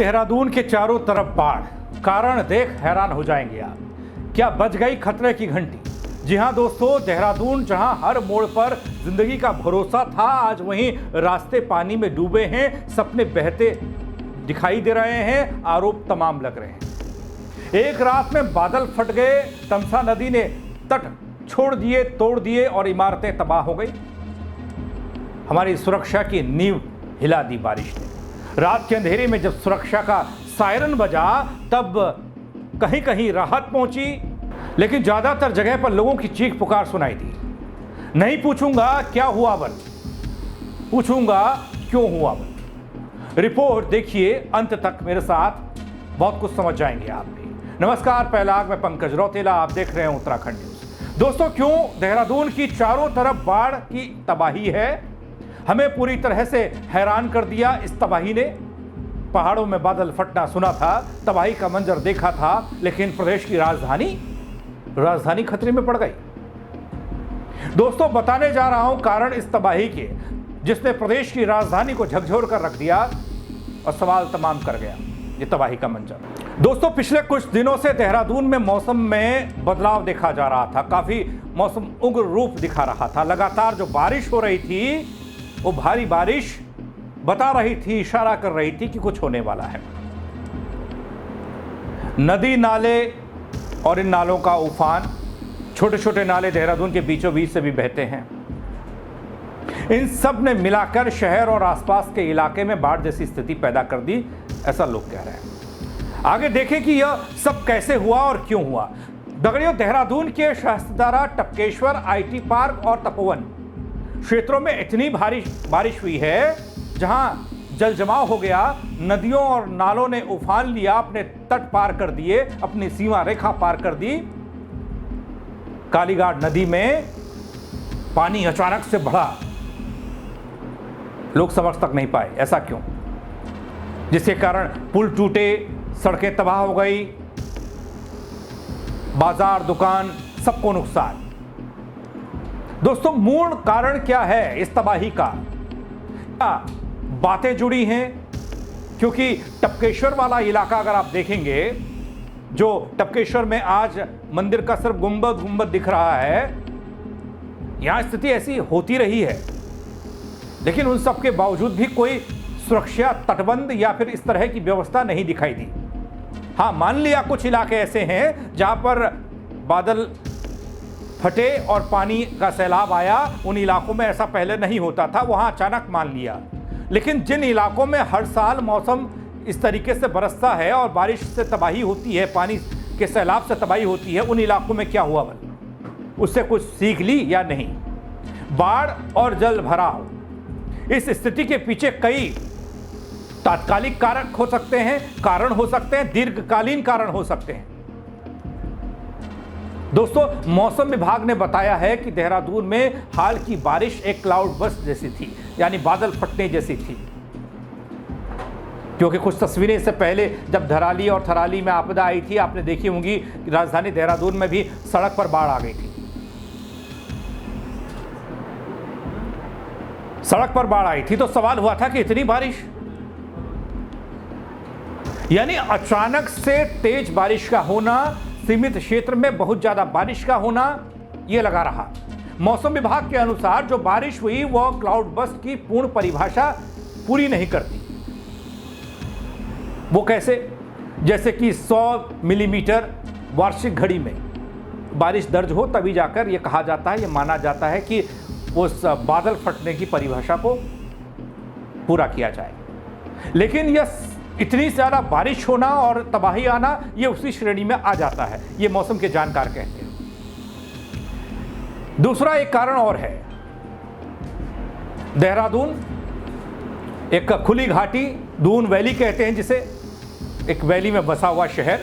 देहरादून के चारों तरफ बाढ़, कारण देख हैरान हो जाएंगे आप। क्या बज गई खतरे की घंटी? जी हां दोस्तों, देहरादून जहां हर मोड़ पर जिंदगी का भरोसा था, आज वहीं रास्ते पानी में डूबे हैं, सपने बहते दिखाई दे रहे हैं, आरोप तमाम लग रहे हैं। एक रात में बादल फट गए, तमसा नदी ने तट छोड़ दिए, तोड़ दिए और इमारतें तबाह हो गई। हमारी सुरक्षा की नींव हिला दी बारिश ने। रात के अंधेरे में जब सुरक्षा का सायरन बजा, तब कहीं कहीं राहत पहुंची, लेकिन ज्यादातर जगह पर लोगों की चीख पुकार सुनाई दी। नहीं पूछूंगा क्या हुआ बल, पूछूंगा क्यों हुआ बल। रिपोर्ट देखिए अंत तक मेरे साथ, बहुत कुछ समझ जाएंगे आप भी। नमस्कार, पहला मैं पंकज रौतेला, आप देख रहे हैं उत्तराखंड न्यूज। दोस्तों, क्यों देहरादून की चारों तरफ बाढ़ की तबाही है, हमें पूरी तरह से हैरान कर दिया इस तबाही ने। पहाड़ों में बादल फटना सुना था, तबाही का मंजर देखा था, लेकिन प्रदेश की राजधानी खतरे में पड़ गई। दोस्तों, बताने जा रहा हूं कारण इस तबाही के, जिसने प्रदेश की राजधानी को झकझोर कर रख दिया और सवाल तमाम कर गया ये तबाही का मंजर। दोस्तों, पिछले कुछ दिनों से देहरादून में मौसम में बदलाव देखा जा रहा था। काफी मौसम उग्र रूप दिखा रहा था। लगातार जो बारिश हो रही थी, वो भारी बारिश बता रही थी, इशारा कर रही थी कि कुछ होने वाला है। नदी नाले और इन नालों का उफान, छोटे छोटे नाले देहरादून के बीचों बीच से भी बहते हैं। इन सब ने मिलाकर शहर और आसपास के इलाके में बाढ़ जैसी स्थिति पैदा कर दी, ऐसा लोग कह रहे हैं। आगे देखें कि यह सब कैसे हुआ और क्यों हुआ। दगड़ियों, देहरादून के शास्त्रधारा, टपकेश्वर, आईटी पार्क और तपोवन क्षेत्रों में इतनी भारी बारिश हुई है, जहां जल जमाव हो गया, नदियों और नालों ने उफान लिया, अपने तट पार कर दिए, अपनी सीमा रेखा पार कर दी। कालीघाट नदी में पानी अचानक से बढ़ा, लोग समझ तक नहीं पाए ऐसा क्यों, जिसके कारण पुल टूटे, सड़कें तबाह हो गई, बाजार, दुकान, सबको नुकसान। दोस्तों, मूल कारण क्या है इस तबाही का? बातें जुड़ी हैं, क्योंकि टपकेश्वर वाला इलाका अगर आप देखेंगे, जो टपकेश्वर में आज मंदिर का सिर्फ गुंबद दिख रहा है, यहां स्थिति ऐसी होती रही है, लेकिन उन सब के बावजूद भी कोई सुरक्षा तटबंध या फिर इस तरह की व्यवस्था नहीं दिखाई दी। हाँ, मान लिया कुछ इलाके ऐसे हैं जहां पर बादल फटे और पानी का सैलाब आया, उन इलाकों में ऐसा पहले नहीं होता था, वहां अचानक मान लिया। लेकिन जिन इलाकों में हर साल मौसम इस तरीके से बरसता है और बारिश से तबाही होती है, पानी के सैलाब से तबाही होती है, उन इलाकों में क्या हुआ बल? उससे कुछ सीख ली या नहीं? बाढ़ और जल भराव, इस स्थिति के पीछे कई तात्कालिक कारक हो सकते हैं, कारण हो सकते हैं, दीर्घकालीन कारण हो सकते हैं। दोस्तों, मौसम विभाग ने बताया है कि देहरादून में हाल की बारिश एक क्लाउड बर्स्ट जैसी थी, यानी बादल फटने जैसी थी। क्योंकि कुछ तस्वीरें इससे पहले जब धराली और थराली में आपदा आई थी, आपने देखी होंगी, राजधानी देहरादून में भी सड़क पर बाढ़ आ गई थी। सड़क पर बाढ़ आई थी तो सवाल हुआ था कि इतनी बारिश, यानी अचानक से तेज बारिश का होना, सीमित क्षेत्र में बहुत ज्यादा बारिश का होना, यह लगा रहा। मौसम विभाग के अनुसार जो बारिश हुई वह क्लाउड बर्स्ट की पूर्ण परिभाषा पूरी नहीं करती। वो कैसे? जैसे कि 100 मिलीमीटर वार्षिक घड़ी में बारिश दर्ज हो, तभी जाकर यह कहा जाता है, यह माना जाता है कि उस बादल फटने की परिभाषा को पूरा किया जाए। लेकिन यह इतनी ज़्यादा बारिश होना और तबाही आना, ये उसी श्रेणी में आ जाता है, ये मौसम के जानकार कहते हैं। दूसरा एक कारण और है। देहरादून एक खुली घाटी, दून वैली कहते हैं जिसे, एक वैली में बसा हुआ शहर,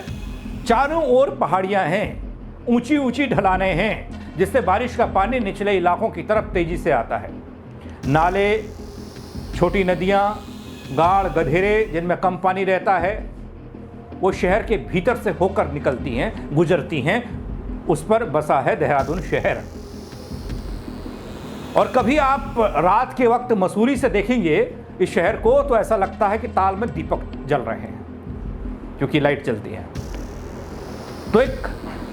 चारों ओर पहाड़ियां हैं, ऊंची ऊंची ढलानें हैं, जिससे बारिश का पानी निचले इलाकों की तरफ तेजी से आता है। नाले, छोटी नदियां, गाढ़ गधेरे जिनमें कम पानी रहता है, वो शहर के भीतर से होकर निकलती हैं, गुजरती हैं, उस पर बसा है देहरादून शहर। और कभी आप रात के वक्त मसूरी से देखेंगे इस शहर को, तो ऐसा लगता है कि ताल में दीपक जल रहे हैं। क्योंकि लाइट चलती है। तो एक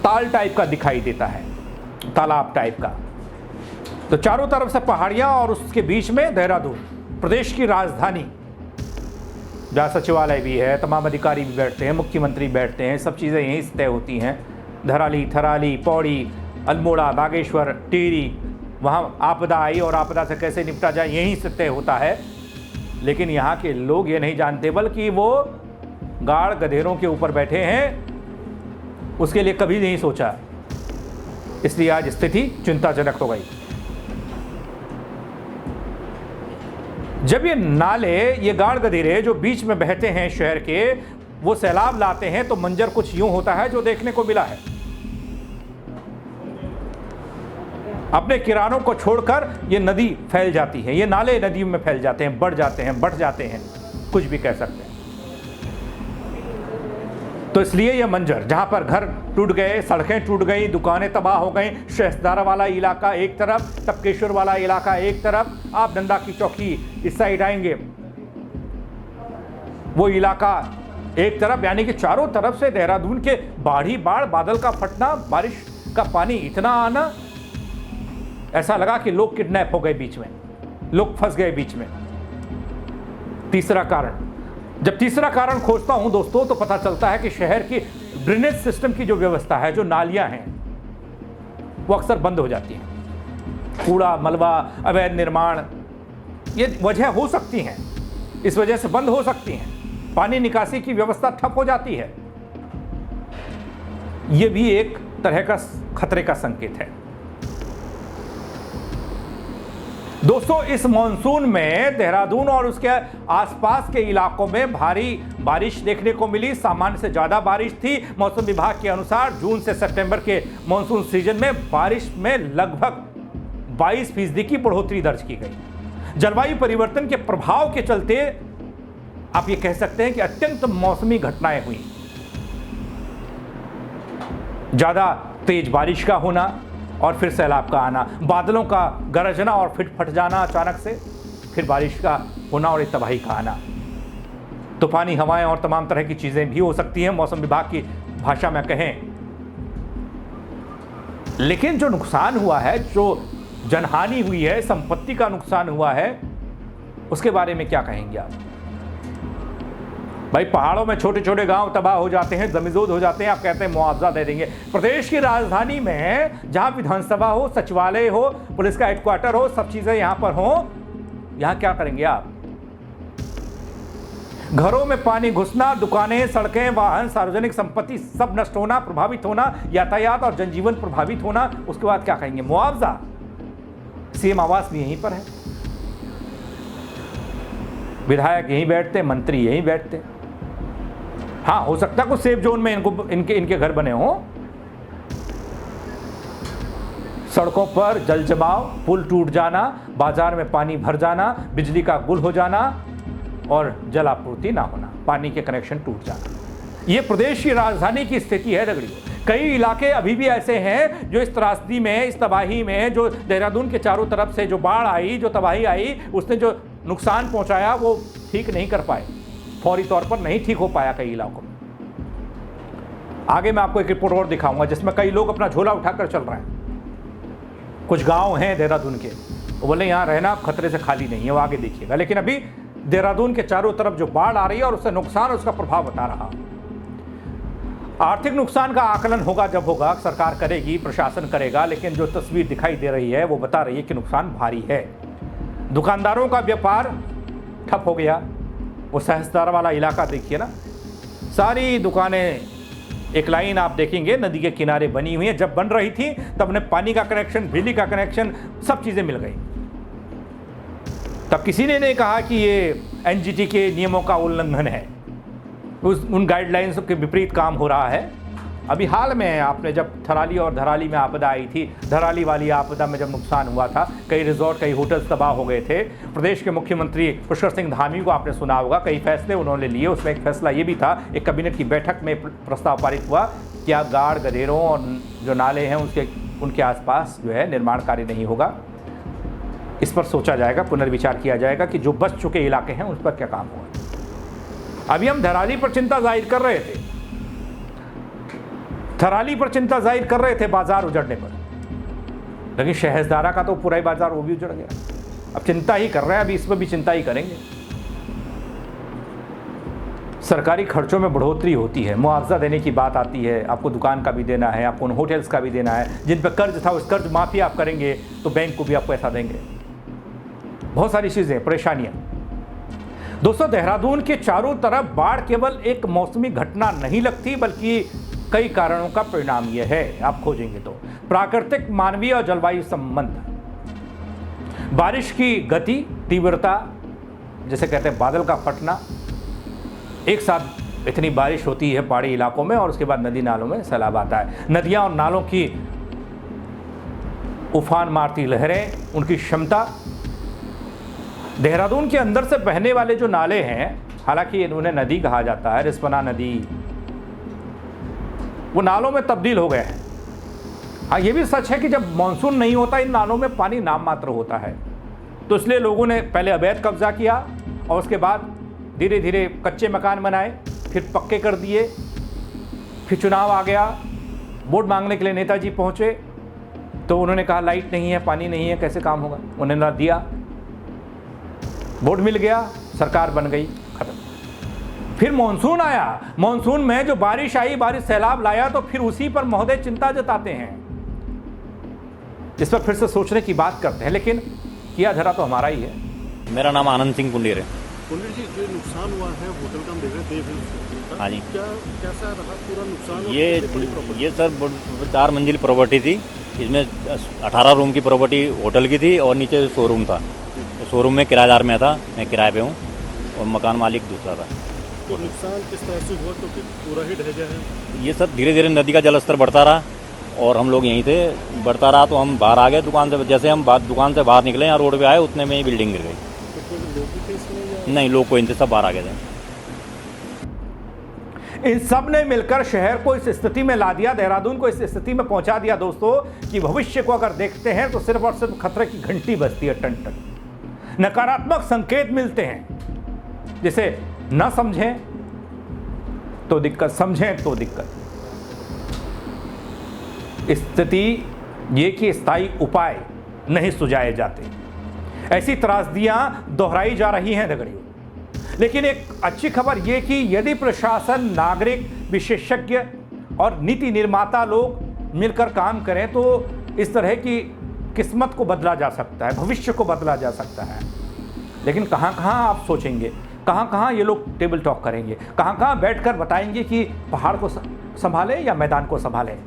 ताल टाइप का दिखाई देता है, तालाब टाइप का। तो चारों तरफ से पहाड़ियां और उसके बीच में देहरादून, प्रदेश की राजधानी, जहाँ सचिवालय भी है, तमाम अधिकारी भी बैठते हैं, मुख्यमंत्री बैठते हैं, सब चीज़ें यहीं से तय होती हैं। धराली, थराली, पौड़ी, अल्मोड़ा, बागेश्वर, टिहरी, वहाँ आपदा आई और आपदा से कैसे निपटा जाए यहीं से तय होता है। लेकिन यहाँ के लोग ये नहीं जानते, बल्कि वो गाड़ गधेरों के ऊपर बैठे हैं, उसके लिए कभी नहीं सोचा। इसलिए आज स्थिति चिंताजनक हो गई। जब ये नाले, ये गाड़ गधेरे जो बीच में बहते हैं शहर के, वो सैलाब लाते हैं, तो मंजर कुछ यूं होता है जो देखने को मिला है। अपने किरानों को छोड़कर ये नदी फैल जाती है, ये नाले नदी में फैल जाते हैं, बढ़ जाते हैं, बढ़ जाते हैं, कुछ भी कह सकते हैं। तो इसलिए ये मंजर, जहां पर घर टूट गए, सड़कें टूट गई, दुकानें तबाह हो गई, शहसदारा वाला इलाका एक तरफ, तपकेश्वर वाला इलाका एक तरफ, आप डंडा की चौकी इस साइड आएंगे, वो इलाका एक तरफ, यानी कि चारों तरफ से देहरादून के बाढ़, बादल का फटना, बारिश का पानी इतना आना, ऐसा लगा कि लोग किडनैप हो गए बीच में, लोग फंस गए बीच में। तीसरा कारण, जब तीसरा कारण खोजता हूं दोस्तों, तो पता चलता है कि शहर की ड्रेनेज सिस्टम की जो व्यवस्था है, जो नालियां हैं, वो अक्सर बंद हो जाती हैं। कूड़ा, मलबा, अवैध निर्माण, ये वजह हो सकती हैं, इस वजह से बंद हो सकती हैं। पानी निकासी की व्यवस्था ठप हो जाती है। ये भी एक तरह का खतरे का संकेत है। दोस्तों, इस मॉनसून में देहरादून और उसके आसपास के इलाकों में भारी बारिश देखने को मिली, सामान्य से ज़्यादा बारिश थी। मौसम विभाग के अनुसार जून से सितंबर के मॉनसून सीजन में बारिश में लगभग 22% की बढ़ोतरी दर्ज की गई। जलवायु परिवर्तन के प्रभाव के चलते आप ये कह सकते हैं कि अत्यंत मौसमी घटनाएं हुई। ज़्यादा तेज बारिश का होना और फिर सैलाब का आना, बादलों का गरजना और फिर फट जाना अचानक से, फिर बारिश का होना और एक तबाही का आना, तूफानी हवाएं और तमाम तरह की चीज़ें भी हो सकती हैं, मौसम विभाग की भाषा में कहें। लेकिन जो नुकसान हुआ है, जो जनहानि हुई है, संपत्ति का नुकसान हुआ है, उसके बारे में क्या कहेंगे आप? भाई, पहाड़ों में छोटे छोटे गांव तबाह हो जाते हैं, जमींदोज हो जाते हैं, आप कहते हैं मुआवजा दे देंगे। प्रदेश की राजधानी में जहां विधानसभा हो, सचिवालय हो, पुलिस का हेडक्वार्टर हो, सब चीजें यहां पर हो, यहां क्या करेंगे आप? घरों में पानी घुसना, दुकानें, सड़कें, वाहन, सार्वजनिक संपत्ति सब नष्ट होना, प्रभावित होना, यातायात और जनजीवन प्रभावित होना, उसके बाद क्या कहेंगे? मुआवजा। सीएम आवास भी यहीं पर है, विधायक यहीं बैठते, मंत्री यहीं बैठते। हाँ, हो सकता है कुछ सेफ जोन में इनके घर बने हों, सड़कों पर जल जमाव, पुल टूट जाना, बाजार में पानी भर जाना, बिजली का गुल हो जाना और जल आपूर्ति ना होना, पानी के कनेक्शन टूट जाना। ये प्रदेश की राजधानी की स्थिति है दगड़ियों। कई इलाके अभी भी ऐसे हैं जो इस त्रासदी में, इस तबाही में, जो देहरादून के चारों तरफ से जो बाढ़ आई, जो तबाही आई, उसने जो नुकसान पहुंचाया वो ठीक नहीं कर पाए, फौरी तौर पर नहीं ठीक हो पाया कई इलाकों में। आगे मैं आपको एक रिपोर्ट और दिखाऊंगा जिसमें कई लोग अपना झोला उठाकर चल रहे हैं। कुछ गांव हैं देहरादून के, वो बोले यहाँ रहना खतरे से खाली नहीं है, वो आगे देखिएगा। लेकिन अभी देहरादून के चारों तरफ जो बाढ़ आ रही है और उससे नुकसान, उसका प्रभाव बता रहा। आर्थिक नुकसान का आकलन होगा, जब होगा सरकार करेगी, प्रशासन करेगा, लेकिन जो तस्वीर दिखाई दे रही है वो बता रही है कि नुकसान भारी है। दुकानदारों का व्यापार ठप हो गया। वो सहस्तारा वाला इलाका देखिए ना, सारी दुकानें एक लाइन आप देखेंगे नदी के किनारे बनी हुई है। जब बन रही थी तब ने पानी का कनेक्शन, बिजली का कनेक्शन, सब चीज़ें मिल गई। तब किसी ने नहीं कहा कि ये एनजीटी के नियमों का उल्लंघन है, उन गाइडलाइंस के विपरीत काम हो रहा है। अभी हाल में आपने जब थराली और धराली में आपदा आई थी, धराली वाली आपदा में जब नुकसान हुआ था, कई रिजॉर्ट, कई होटल्स तबाह हो गए थे। प्रदेश के मुख्यमंत्री पुष्कर सिंह धामी को आपने सुना होगा, कई फैसले उन्होंने लिए। उसमें एक फैसला ये भी था, एक कैबिनेट की बैठक में प्रस्ताव पारित हुआ कि आप गाड़ गधेरों और जो नाले हैं उनके आसपास जो है निर्माण कार्य नहीं होगा। इस पर सोचा जाएगा, पुनर्विचार किया जाएगा कि जो बच चुके इलाके हैं उस पर क्या काम होगा। अभी हम धराली पर चिंता जाहिर कर रहे थे, थराली पर चिंता जाहिर कर रहे थे बाजार उजड़ने पर, लेकिन शहज़ारा का तो पूरा ही बाजार वो भी उजड़ गया। अब चिंता ही कर रहे हैं, अभी इसमें भी चिंता ही करेंगे। सरकारी खर्चों में बढ़ोतरी होती है, मुआवजा देने की बात आती है, आपको दुकान का भी देना है, आपको उन होटल्स का भी देना है, जिन पर कर्ज था उस कर्ज माफी आप करेंगे तो बैंक को भी आप पैसा देंगे। बहुत सारी चीज़ें, परेशानियां। दोस्तों, देहरादून के चारों तरफ बाढ़ केवल एक मौसमी घटना नहीं लगती, बल्कि कई कारणों का परिणाम यह है, आप खोजेंगे तो। प्राकृतिक, मानवीय और जलवायु संबंध, बारिश की गति, तीव्रता, जैसे कहते हैं बादल का फटना, एक साथ इतनी बारिश होती है पहाड़ी इलाकों में और उसके बाद नदी नालों में सैलाब आता है। नदियां और नालों की उफान मारती लहरें, उनकी क्षमता। देहरादून के अंदर से बहने वाले जो नाले हैं, हालांकि उन्हें नदी कहा जाता है, रिस्पना नदी, वो नालों में तब्दील हो गए हैं। हाँ, ये भी सच है कि जब मानसून नहीं होता इन नालों में पानी नाम मात्र होता है, तो इसलिए लोगों ने पहले अवैध कब्जा किया और उसके बाद धीरे धीरे कच्चे मकान बनाए, फिर पक्के कर दिए, फिर चुनाव आ गया, वोट मांगने के लिए नेताजी पहुंचे तो उन्होंने कहा लाइट नहीं है, पानी नहीं है, कैसे काम होगा, उन्होंने दिया, वोट मिल गया, सरकार बन गई, खत्म। फिर मानसून आया, मानसून में जो बारिश आई, बारिश सैलाब लाया, तो फिर उसी पर महोदय चिंता जताते हैं, इस पर फिर से सोचने की बात करते हैं, लेकिन किया धरा तो हमारा ही है। मेरा नाम आनंद सिंह कुंडीर है। कुंडीर जी, जो नुकसान हुआ है होटल का हम देख रहे थे, हाँ जी, कैसा रहा पूरा नुकसान? ये सर 4 मंजिल प्रॉपर्टी थी, इसमें 18 रूम की प्रॉपर्टी होटल की थी और नीचे शोरूम था। तो शोरूम में किराएदार में था, मैं किराए पे हूँ और मकान मालिक दूसरा था। तो नुकसान किस तरह से हुआ, तो फिर पूरा ही ढह गया है? ये सब धीरे धीरे नदी का जलस्तर बढ़ता रहा और हम लोग यहीं थे, बढ़ता रहा तो हम बाहर आ गए दुकान से। जैसे हम दुकान से बाहर निकले, यहाँ रोड पे आए, उतने में ही बिल्डिंग गिर गई। नहीं, लोग कोई सब बाहर आ गए थे। इन सब ने मिलकर शहर को इस स्थिति में ला दिया, देहरादून को इस स्थिति में पहुंचा दिया दोस्तों, कि भविष्य को अगर देखते हैं तो सिर्फ और सिर्फ खतरे की घंटी बजती है, टन टन। नकारात्मक संकेत मिलते हैं, जिसे न समझें तो दिक्कत, समझें तो दिक्कत। स्थिति ये कि स्थायी उपाय नहीं सुझाए जाते, ऐसी त्रासदियां दोहराई जा रही हैं दगड़ियों। लेकिन एक अच्छी खबर यह कि यदि प्रशासन, नागरिक, विशेषज्ञ और नीति निर्माता लोग मिलकर काम करें तो इस तरह की किस्मत को बदला जा सकता है, भविष्य को बदला जा सकता है। लेकिन कहाँ कहाँ आप सोचेंगे, कहाँ कहाँ ये लोग टेबल टॉक करेंगे, कहाँ कहाँ बैठकर बताएंगे कि पहाड़ को संभालें या मैदान को संभालें।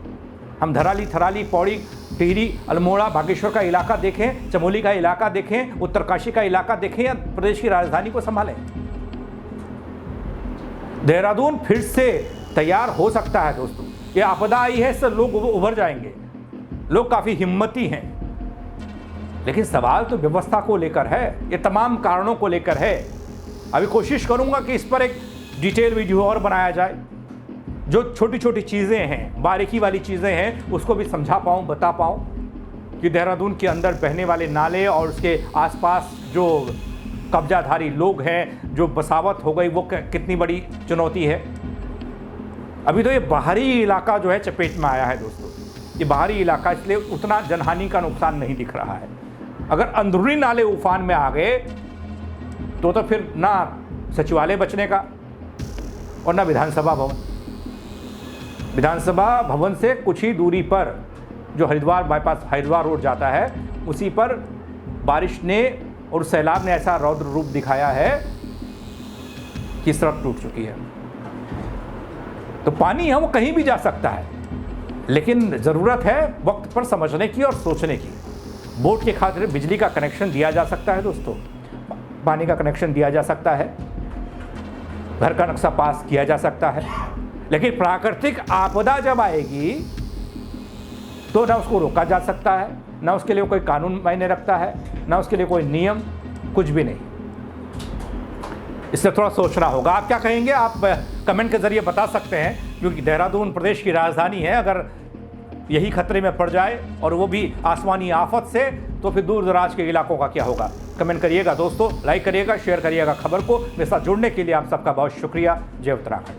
हम धराली, थराली, पौड़ी, टिहरी, अल्मोड़ा, बागेश्वर का इलाका देखें, चमोली का इलाका देखें, उत्तरकाशी का इलाका देखें या प्रदेश की राजधानी को संभालें। देहरादून फिर से तैयार हो सकता है दोस्तों। ये आपदा आई है, इससे लोग उभर जाएंगे, लोग काफी हिम्मती हैं, लेकिन सवाल तो व्यवस्था को लेकर है, ये तमाम कारणों को लेकर है। अभी कोशिश करूंगा कि इस पर एक डिटेल वीडियो और बनाया जाए, जो छोटी छोटी चीज़ें हैं, बारीकी वाली चीज़ें हैं, उसको भी समझा पाऊँ, बता पाऊँ कि देहरादून के अंदर बहने वाले नाले और उसके आसपास जो कब्जाधारी लोग हैं, जो बसावट हो गई, वो कितनी बड़ी चुनौती है। अभी तो ये बाहरी इलाका जो है चपेट में आया है दोस्तों, ये बाहरी इलाका, इसलिए उतना जनहानि का नुकसान नहीं दिख रहा है। अगर अंदरूनी नाले उफान में आ गए तो फिर ना सचिवालय बचने का और ना विधानसभा भवन। विधानसभा भवन से कुछ ही दूरी पर जो हरिद्वार बाईपास, हरिद्वार रोड जाता है, उसी पर बारिश ने और सैलाब ने ऐसा रौद्र रूप दिखाया है कि सड़क टूट चुकी है। तो पानी है वो कहीं भी जा सकता है, लेकिन ज़रूरत है वक्त पर समझने की और सोचने की। बोर्ड के खातिर बिजली का कनेक्शन दिया जा सकता है दोस्तों, पानी का कनेक्शन दिया जा सकता है, घर का नक्शा पास किया जा सकता है, लेकिन प्राकृतिक आपदा जब आएगी तो ना उसको रोका जा सकता है, ना उसके लिए कोई कानून मायने रखता है, ना उसके लिए कोई नियम, कुछ भी नहीं। इससे थोड़ा सोचना होगा। आप क्या कहेंगे, आप कमेंट के जरिए बता सकते हैं, क्योंकि देहरादून प्रदेश की राजधानी है। अगर यही खतरे में पड़ जाए और वो भी आसमानी आफत से, तो फिर दूर दराज के इलाकों का क्या होगा। कमेंट करिएगा दोस्तों, लाइक करिएगा, शेयर करिएगा खबर को। मेरे साथ जुड़ने के लिए आप सबका बहुत शुक्रिया। जय उत्तराखंड।